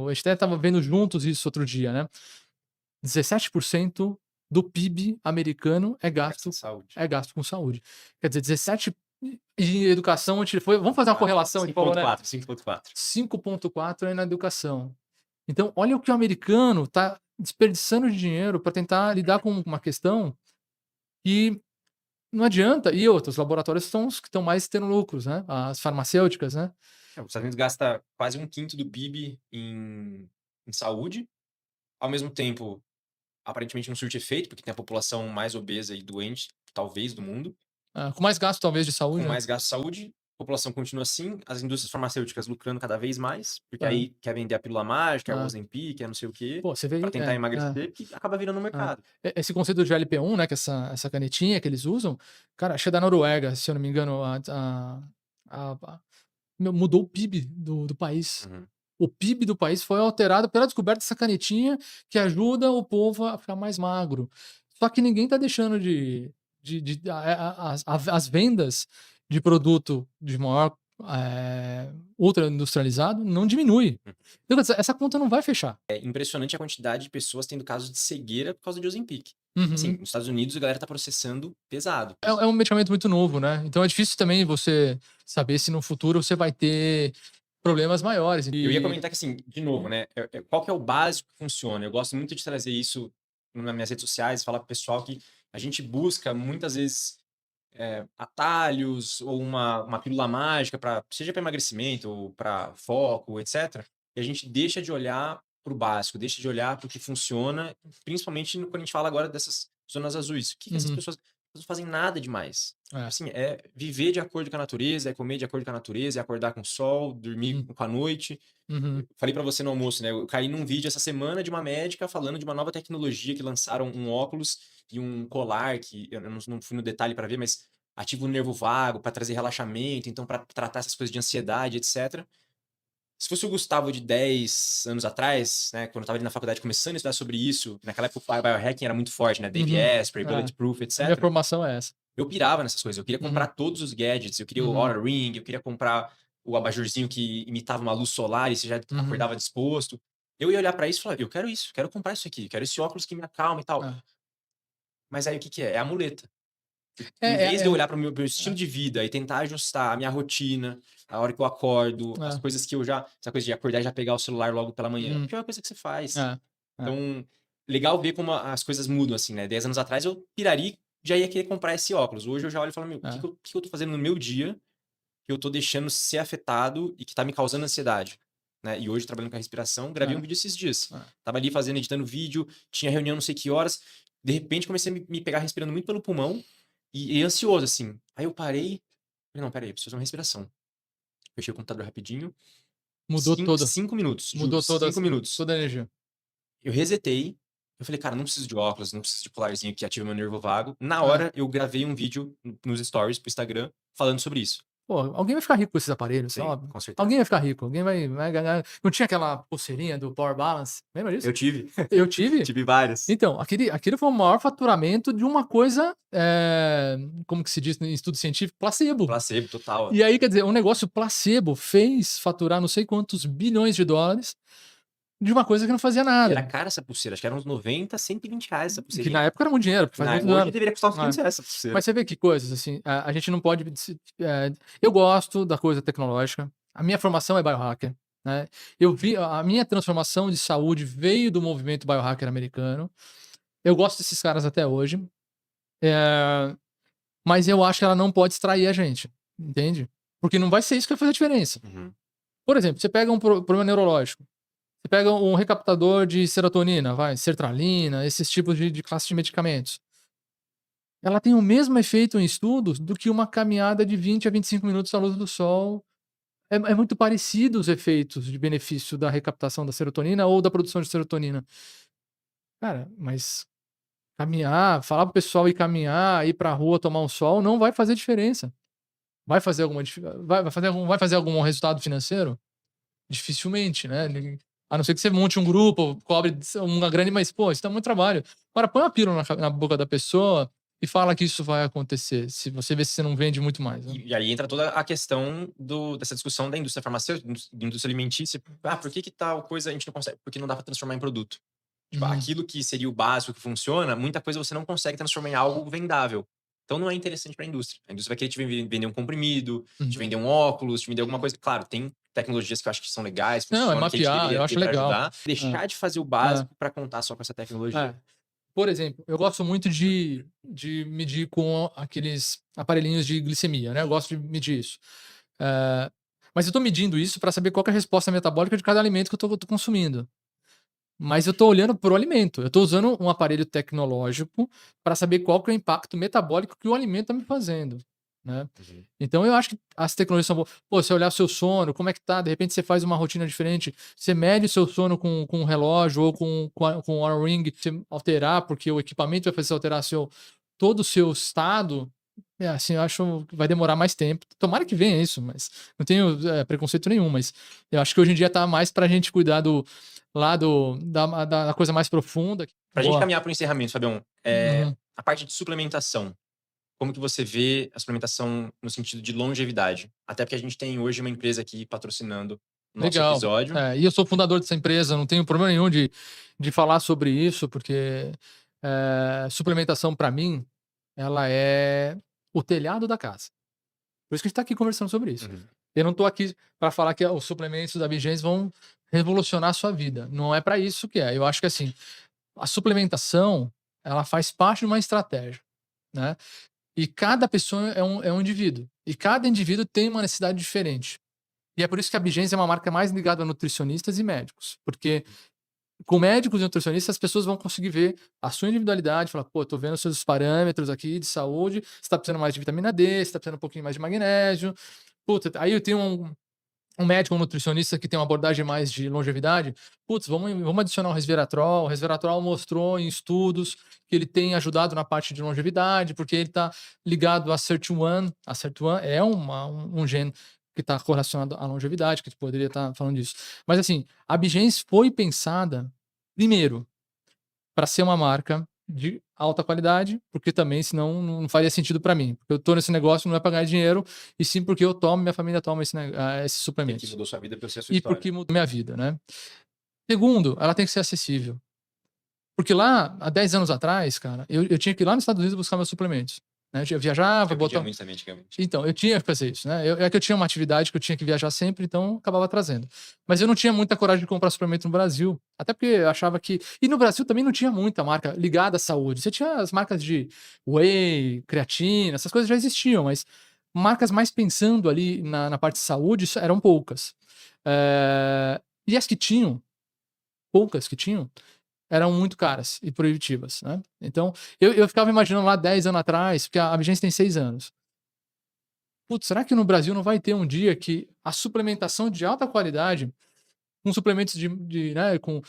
a gente até estava vendo juntos isso outro dia, né? 17% do PIB americano Gasta em saúde. é gasto com saúde. Quer dizer, 17 em educação, a gente foi, vamos fazer uma correlação, a gente falou, né? 5.4, 5.4. 5,4 é na educação. Então, olha o que o americano está desperdiçando de dinheiro para tentar lidar com uma questão que não adianta. E outros laboratórios são os que estão mais tendo lucros, né? As farmacêuticas, né? Os Estados Unidos gasta quase 1/5 do PIB em saúde. Ao mesmo tempo, aparentemente não surte efeito, porque tem a população mais obesa e doente, talvez, do mundo. Com mais gasto, talvez, de Com saúde, né? mais gasto de saúde, a população continua assim, as indústrias farmacêuticas lucrando cada vez mais, porque É, aí quer vender a pílula mágica, é o é. Ozempic, é não sei o quê, Pô, você vê para aí tentar emagrecer, que acaba virando um é. mercado. Esse conceito de GLP-1, né, que essa canetinha que eles usam, cara, acho que é da Noruega, se eu não me engano, mudou o PIB do país. Uhum. O PIB do país foi alterado pela descoberta dessa canetinha que ajuda o povo a ficar mais magro. Só que ninguém tá deixando as vendas de produto de maior, ultra industrializado não diminui. Uhum. Então, essa conta não vai fechar. É impressionante a quantidade de pessoas tendo casos de cegueira por causa de Ozempic. Assim, Uhum. nos Estados Unidos a galera tá processando pesado. É um medicamento muito novo, né, então é difícil também você saber se no futuro você vai ter problemas maiores Eu ia e comentar que, assim, de novo, né, qual que é o básico que funciona? Eu gosto muito de trazer isso nas minhas redes sociais, falar pro pessoal que a gente busca muitas vezes atalhos ou uma pílula mágica para seja para emagrecimento ou para foco, etc. E a gente deixa de olhar para o básico, deixa de olhar para o que funciona, principalmente quando a gente fala agora dessas zonas azuis. O que que essas uhum, pessoas não fazem nada demais? é, Assim, é viver de acordo com a natureza, é comer de acordo com a natureza, é acordar com o sol, dormir hum, com a noite. uhum, Falei para você no almoço, né? Eu caí num vídeo essa semana de uma médica falando de uma nova tecnologia que lançaram um óculos e um colar que eu não fui no detalhe para ver, mas ativa o nervo vago para trazer relaxamento, então para tratar essas coisas de ansiedade, etc. Se fosse o Gustavo de 10 anos atrás, né, quando eu estava ali na faculdade começando a estudar sobre isso, naquela época o biohacking era muito forte, né, Dave uhum, Asprey, Bulletproof, a minha etc. formação é essa. Eu pirava nessas coisas, eu queria comprar Uhum, todos os gadgets, eu queria o uhum, Oura Ring, eu queria comprar o abajurzinho que imitava uma luz solar e você já uhum, acordava disposto. Eu ia olhar para isso e falar: "Eu quero isso, quero comprar isso aqui, quero esse óculos que me acalma e tal". é. Mas aí o que que é? É a muleta. É Em vez é de eu é olhar para o meu estilo de vida e tentar ajustar a minha rotina, a hora que eu acordo, as é, coisas que eu já essa coisa de acordar e já pegar o celular logo pela manhã, é a uhum, pior coisa que você faz. é, é, Então, legal ver como as coisas mudam, assim, né. 10 anos atrás eu piraria, já ia querer comprar esse óculos. Hoje eu já olho e falo: "Meu, é, o que que eu tô fazendo no meu dia, que eu tô deixando ser afetado e que tá me causando ansiedade?", né. E hoje trabalhando com a respiração, gravei um é, vídeo esses dias. é. Tava ali fazendo, editando vídeo, tinha reunião não sei que horas, de repente comecei a me pegar respirando muito pelo pulmão e ansioso, assim. Aí eu parei, falei: "Não, espera aí, preciso fazer uma respiração". Fechei o computador rapidinho, Mudou toda 5 minutos, juro, mudou toda 5 minutos. toda a energia. Eu resetei, eu falei: "Cara, não preciso de óculos, não preciso de colarzinho que ativa meu nervo vago". Na É, hora, eu gravei um vídeo nos stories pro Instagram falando sobre isso. Pô, alguém vai ficar rico com esses aparelhos, Sim, óbvio. com certeza. Alguém vai ficar rico, alguém vai ganhar. Não tinha aquela pulseirinha do Power Balance? Lembra disso? Eu tive, Eu tive. tive vários. Então, aquele foi o maior faturamento de uma coisa, como que se diz em estudo científico? Placebo. Placebo, total. E aí, quer dizer, um negócio placebo fez faturar não sei quantos bilhões de dólares de uma coisa que não fazia E era nada. cara essa pulseira, acho que era uns 90, R$ 120 essa Que na pulseirinha. época era muito dinheiro, porque faz muitos Hoje anos. deveria custar uns É. R$ 500 essa pulseira. Mas você vê que coisas, assim, a gente não pode eu gosto da coisa tecnológica, a minha formação é biohacker, né, eu vi a minha transformação de saúde veio do movimento biohacker americano, eu gosto desses caras até hoje, eh, mas eu acho que ela não pode extrair a gente, entende? Porque não vai ser isso que vai fazer a diferença. Uhum. Por exemplo, você pega um problema neurológico, você pega um recaptador de serotonina, sertralina, esses tipos de classe de medicamentos. Ela tem o mesmo efeito em estudos do que uma caminhada de 20 a 25 minutos à luz do sol. É muito parecido os efeitos de benefício da recaptação da serotonina ou da produção de serotonina. Cara, mas falar para o pessoal ir caminhar, ir para a rua tomar um sol, não vai fazer diferença. Vai fazer alguma dif vai fazer algum resultado financeiro? Dificilmente, né, a não ser que você monte um grupo, cobre uma grande, mas, pô, isso dá muito trabalho. Agora põe uma pílula na boca da pessoa e fala que isso vai acontecer, se você vê se você não vende muito mais, né. E aí entra toda a questão dessa discussão da indústria farmacêutica, da indústria alimentícia. Ah, por que tal coisa a gente não consegue? Porque não dá para transformar em produto. Tipo, Uhum, aquilo que seria o básico que funciona, muita coisa você não consegue transformar em algo vendável. Então não é interessante para a indústria. A indústria vai querer te vender um comprimido, te uhum. vender um óculos, te vender alguma coisa. Claro, tem tecnologias que eu acho que são legais, Não, é funcionam, que a gente mapear, deveria eu ter acho para legal. ajudar. Deixar de fazer o É, básico para contar só com essa tecnologia. é. Por exemplo, eu gosto muito de medir com aqueles aparelhinhos de glicemia, né, eu gosto de medir isso. Eh, mas eu tô medindo isso para saber qual que é a resposta metabólica de cada alimento que eu tô consumindo. Mas eu tô olhando para o alimento, eu tô usando um aparelho tecnológico para saber qual que é o impacto metabólico que o alimento tá me fazendo, né. Uhum. Então eu acho que as tecnologias são boas. Pô, você olhar o seu sono, como é que tá, de repente você faz uma rotina diferente, você mede o seu sono com um relógio ou com o Oura Ring, você alterar, porque o equipamento vai fazer você alterar todo o seu estado, assim, eu acho que vai demorar mais tempo. Tomara que venha isso, mas não tenho, preconceito nenhum, mas eu acho que hoje em dia tá mais pra gente cuidar do lado da coisa mais profunda. Pra gente Boa. caminhar para o encerramento, Fabião, Uhum. a parte de suplementação. Como que você vê a suplementação no sentido de longevidade? Até porque a gente tem hoje uma empresa aqui patrocinando o nosso Legal. episódio. É, e eu sou fundador dessa empresa, não tenho problema nenhum de falar sobre isso, porque, suplementação para mim, ela é o telhado da casa. Por isso que a gente tá aqui conversando sobre isso. Uhum. Eu não tô aqui para falar que os suplementos da Vigência vão revolucionar a sua vida, não é para isso que é. Eu acho que, assim, a suplementação, ela faz parte de uma estratégia, né, e cada pessoa é um indivíduo, e cada indivíduo tem uma necessidade diferente. E é por isso que a Bigência é uma marca mais ligada a nutricionistas e médicos, porque com médicos e nutricionistas as pessoas vão conseguir ver a sua individualidade, falar, pô, tô vendo os seus parâmetros aqui de saúde, você tá precisando mais de vitamina D, você tá precisando um pouquinho mais de magnésio. Puta, aí eu tenho um médico, um nutricionista que tem uma abordagem mais de longevidade, putz, vamos adicionar o resveratrol. O resveratrol mostrou em estudos que ele tem ajudado na parte de longevidade, porque ele está ligado a SIRT1. A SIRT1 é um gene que está correlacionado à longevidade, que a gente poderia estar falando disso. Mas assim, a Bigens foi pensada, primeiro, para ser uma marca de alta qualidade, porque também senão não faria sentido para mim. Porque eu tô nesse negócio não é para ganhar dinheiro, e sim porque eu tomo, minha família toma esses Que suplementos. mudou sua vida pelo ser a sua E história. porque mudou minha vida, né. Segundo, ela tem que ser acessível. Porque lá, há 10 anos atrás, cara, eu tinha que ir lá nos Estados Unidos buscar meus suplementos, né, eu viajava, Eu pedia botava. muito também antigamente. Então, eu tinha que fazer isso, né. É que eu tinha uma atividade que eu tinha que viajar sempre, então acabava trazendo. Mas eu não tinha muita coragem de comprar suplemento no Brasil, até porque eu achava que e no Brasil também não tinha muita marca ligada à saúde. Você tinha as marcas de whey, creatina, essas coisas já existiam, mas marcas mais pensando ali na parte de saúde, eram poucas. E as que tinham, poucas que tinham, eram muito caras e proibitivas, né. Então, eu ficava imaginando lá 10 anos atrás, porque a Vigência tem 6 anos. Putz, será que no Brasil não vai ter um dia que a suplementação de alta qualidade, com suplementos né, com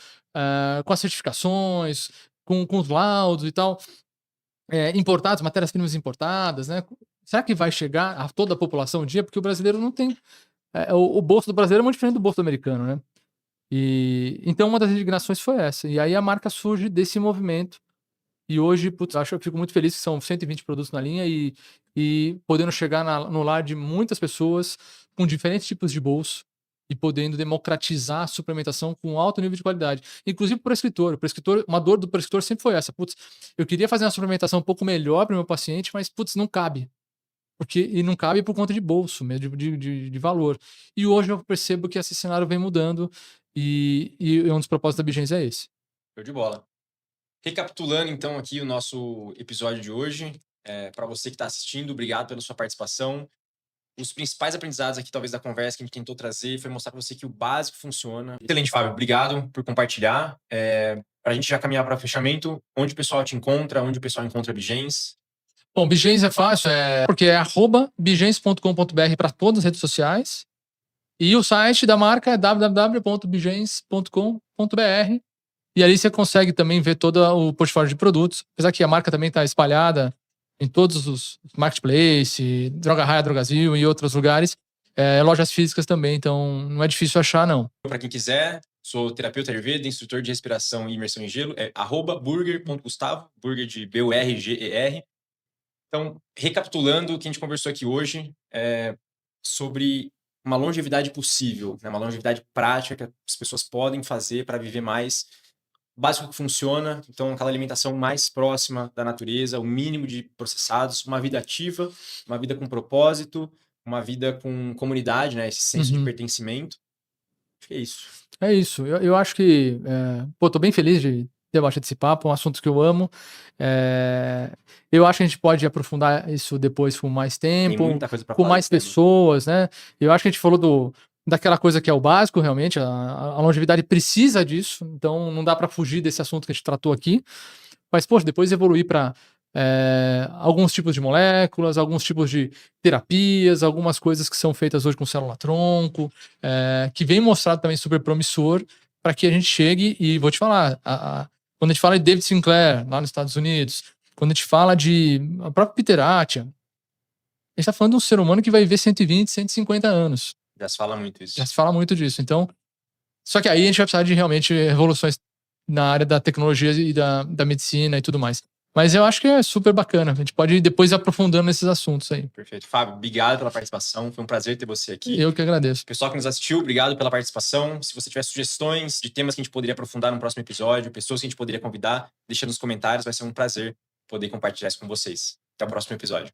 as certificações, com os laudos e tal, importados, matérias-primas importadas, né? será que vai chegar a toda a população um dia? Porque o brasileiro não tem... o bolso do brasileiro é muito diferente do bolso do americano, né? E então uma das indignações foi essa. E aí a marca surge desse movimento. E hoje, putz, eu fico muito feliz que são 120 produtos na linha e podendo chegar no lar de muitas pessoas com diferentes tipos de bolso e podendo democratizar a suplementação com alto nível de qualidade. Inclusive para o prescritor. O prescritor, uma dor do prescritor sempre foi essa. Putz, eu queria fazer uma suplementação um pouco melhor para o meu paciente, mas putz, não cabe. E não cabe por conta de bolso, mesmo de valor. E hoje eu percebo que esse cenário vem mudando e um dos propósitos da Bigens é esse. Show de bola. Recapitulando, então, aqui o nosso episódio de hoje, para você que está assistindo, obrigado pela sua participação. Os principais aprendizados aqui, talvez, da conversa que a gente tentou trazer foi mostrar para você que o básico funciona. Excelente, Fábio. Obrigado por compartilhar. Para a gente já caminhar para o fechamento, onde o pessoal te encontra, onde o pessoal encontra a Bigens? Bom, Bigens é fácil, porque é @bigens.com.br para todas as redes sociais. E o site da marca é www.bigens.com.br. E ali você consegue também ver todo o portfólio de produtos. Apesar que a marca também está espalhada em todos os marketplaces, Droga Raia, Drogazil e outros lugares. Lojas físicas também, então não é difícil achar, não. Para quem quiser, sou terapeuta Ayurveda, instrutor de respiração e imersão em gelo. É @burger.gustavo, burger de BURGER. Então, recapitulando o que a gente conversou aqui hoje, sobre uma longevidade possível, né? Uma longevidade prática que as pessoas podem fazer para viver mais. Básico que funciona, então aquela alimentação mais próxima da natureza, o mínimo de processados, uma vida ativa, uma vida com propósito, uma vida com comunidade, né? Esse senso de pertencimento. Acho que é isso. É isso. Eu acho que... tô bem feliz de ter batido esse papo, é um assunto que eu amo. Eu acho que a gente pode aprofundar isso depois com mais tempo, Tem muita coisa para com falar mais desse tema. pessoas, né? Eu acho que a gente falou daquela coisa que é o básico, realmente. A longevidade precisa disso, então não dá para fugir desse assunto que a gente tratou aqui. Mas, poxa, depois evoluir para alguns tipos de moléculas, alguns tipos de terapias, algumas coisas que são feitas hoje com célula-tronco, que vem mostrado também super promissor para que a gente chegue e vou te falar, quando a gente fala de David Sinclair, lá nos Estados Unidos, quando a gente fala de a própria Peter Attia, a gente está falando de um ser humano que vai viver 120, 150 anos. Já se fala muito isso. Já se fala muito disso. Então, só que aí a gente vai precisar de realmente revoluções na área da tecnologia e da medicina e tudo mais. Mas eu acho que é super bacana. A gente pode ir depois aprofundando nesses assuntos aí. Perfeito. Fábio, obrigado pela participação. Foi um prazer ter você aqui. Eu que agradeço. Pessoal que nos assistiu, obrigado pela participação. Se você tiver sugestões de temas que a gente poderia aprofundar no próximo episódio, pessoas que a gente poderia convidar, deixa nos comentários. Vai ser um prazer poder compartilhar isso com vocês. Até o próximo episódio.